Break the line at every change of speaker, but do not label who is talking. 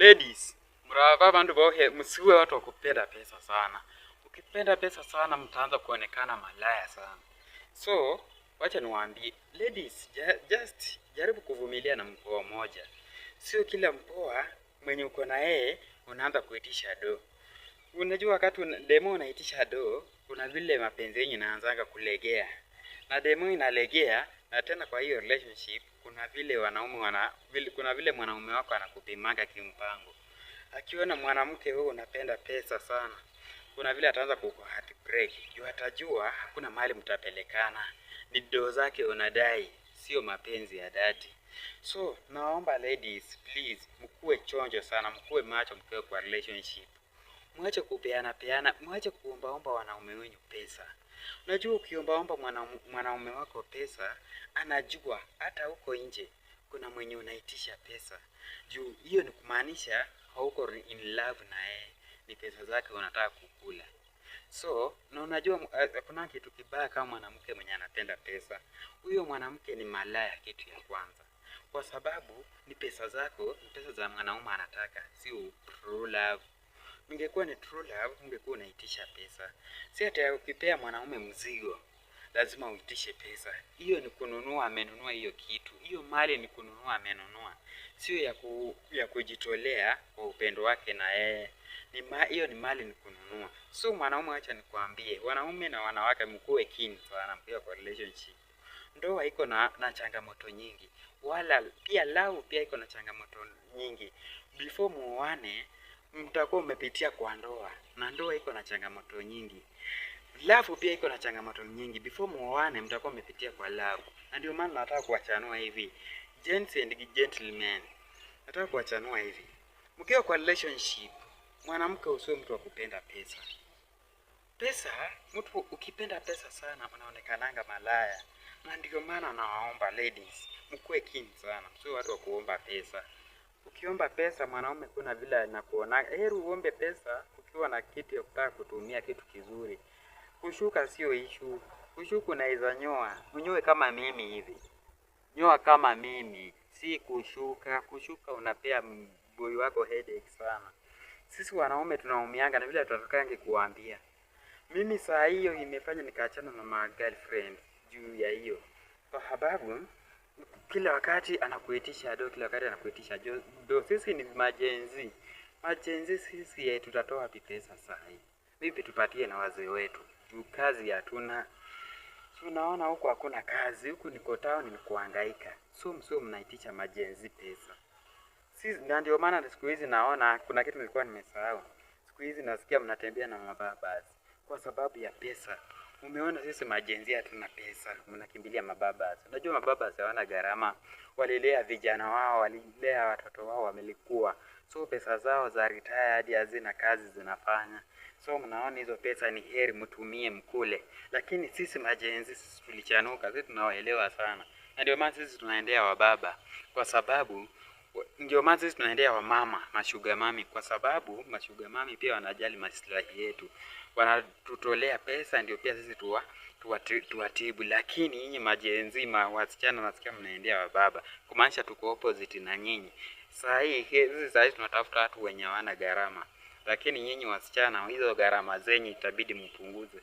Ladies, mrava bandu bohe msiwe watu wakupenda pesa sana. Ukipenda pesa sana mtaanza kuonekana malaya sana. So, wacha niwaambie, ladies, just jaribu kuvumilia na mpoa moja. Sio kila mpoa mwenye uko na yeye unaanza kuitisha do. Unajua wakati demo unaitisha do, kuna vile mapenzi yenyu inaanzanga kulegea. Na demo inalegea, na tena kwa hiyo relationship kuna vile mwanaume wako anakupimanga kimpango. Akiona mwanamke wewe unapenda pesa sana, kuna vile ataanza kukuheartbreak. Juu atajua hakuna mahali mtapelekana. Ni doo zake unadai, sio mapenzi ya dhati. So, naomba ladies, please, mkuwe chonjo sana, mkuwe macho mkiwa kwa relationship. Mwache kupeana, mwache kuombaomba wanaume wenyu pesa. Unajua ukiombaomba mwanaume wako pesa, anajua hata huko nje kuna mwenye unaitisha pesa. Juu hiyo ni kumaanisha hauko in love na yeye, ni pesa zake unataka kukula. So, na unajua kuna kitu kibaya kama mwanamke mwenye anapenda pesa. Huyo mwanamke ni malaya kitu ya kwanza. Kwa sababu ni pesa zako, ni pesa za mwanaume anataka, sio true love. Ungekuwa ni true love, ungekuwa unaitisha pesa. Si hata ukipea mwanaume mzigo, lazima uitishe pesa. Hiyo ni kununua, amenunua hiyo kitu. Hiyo mali ni kununua, amenunua. Sio ya kujitolea kwa upendo wake na yeye. Hiyo ni mali ni kununua. So mwanaume acha nikwambie, wanaume na wanawake mkuwe keen sana mkiwa kwa relationship. Ndoa iko na changamoto nyingi. Wala pia love pia iko na changamoto nyingi. Before muoane, mtakuwa umepitia kwa ndoa, na ndoa iko na changamoto nyingi. Love pia iko na changamoto nyingi. Before muoane mtakuwa umepitia kwa love. Na ndio maana nataka kuachanua hivi. Gents and gentlemen, nataka kuachanua hivi. Mkiwa kwa relationship, mwanamke usiwe mtu wa kupenda pesa. Pesa, mtu ukipenda pesa sana unaonekananga malaya. Na ndio maana nawaomba ladies, mkuwe keen sana, msiwe watu wa kuomba pesa. Ukiomba pesa mwanaume kuna vile anakuona, heri uombe pesa ukiwa na kitu ya kutaka kutumia kitu kizuri. Kushuka sio issue. Kushuka unaweza nyoa, unyoe kama mimi hivi. Nyoa kama mimi, si kushuka. Kushuka unapea boy wako headache sana. Sisi wanaume tunaumianga na vile tunataka kuambia. Mimi saa hiyo imefanya nikaachana na my girlfriend juu ya hiyo. Kwa sababu kila wakati anakuitisha do, kila wakati anakuitisha do. Sisi ni majenzi. Majenzi sisi tutatoa wapi pesa saa hii? Vipi tupatie na wazee wetu? Juu kazi hatuna. Tunaona huko hakuna kazi, huku niko town ni kuhangaika. So mnaitisha majenzi pesa. Sisi ndio maana siku hizi naona kuna kitu nilikuwa nimesahau. Siku hizi nasikia mnatembea na mababas kwa sababu ya pesa. Umeona sisi majenzi hatuna pesa, mnakimbilia mababas. Unajua mababas hawana gharama. Walilea vijana wao, walilea watoto wao wamelikuwa. So pesa zao za retire hadi hazina kazi zinafanya. So mnaona hizo pesa ni heri mtumie mkule. Lakini sisi majenzi sisi tulichanuka, sisi tunawaelewa sana. Na ndio maana sisi tunaendea wababa. Kwa sababu ndio maana sisi tunaendea wamama, mashuga mami, kwa sababu mashuga mami pia wanajali maslahi yetu. Wanatutolea pesa ndio pia sisi tuwatibu. Lakini nyinyi majenzi wasichana nasikia mnaendea wababa, kumaanisha tuko opposite na nyinyi. Saa hii tunatafuta watu wenye hawana gharama. Lakini nyinyi wasichana hizo gharama zenyu itabidi mpunguze.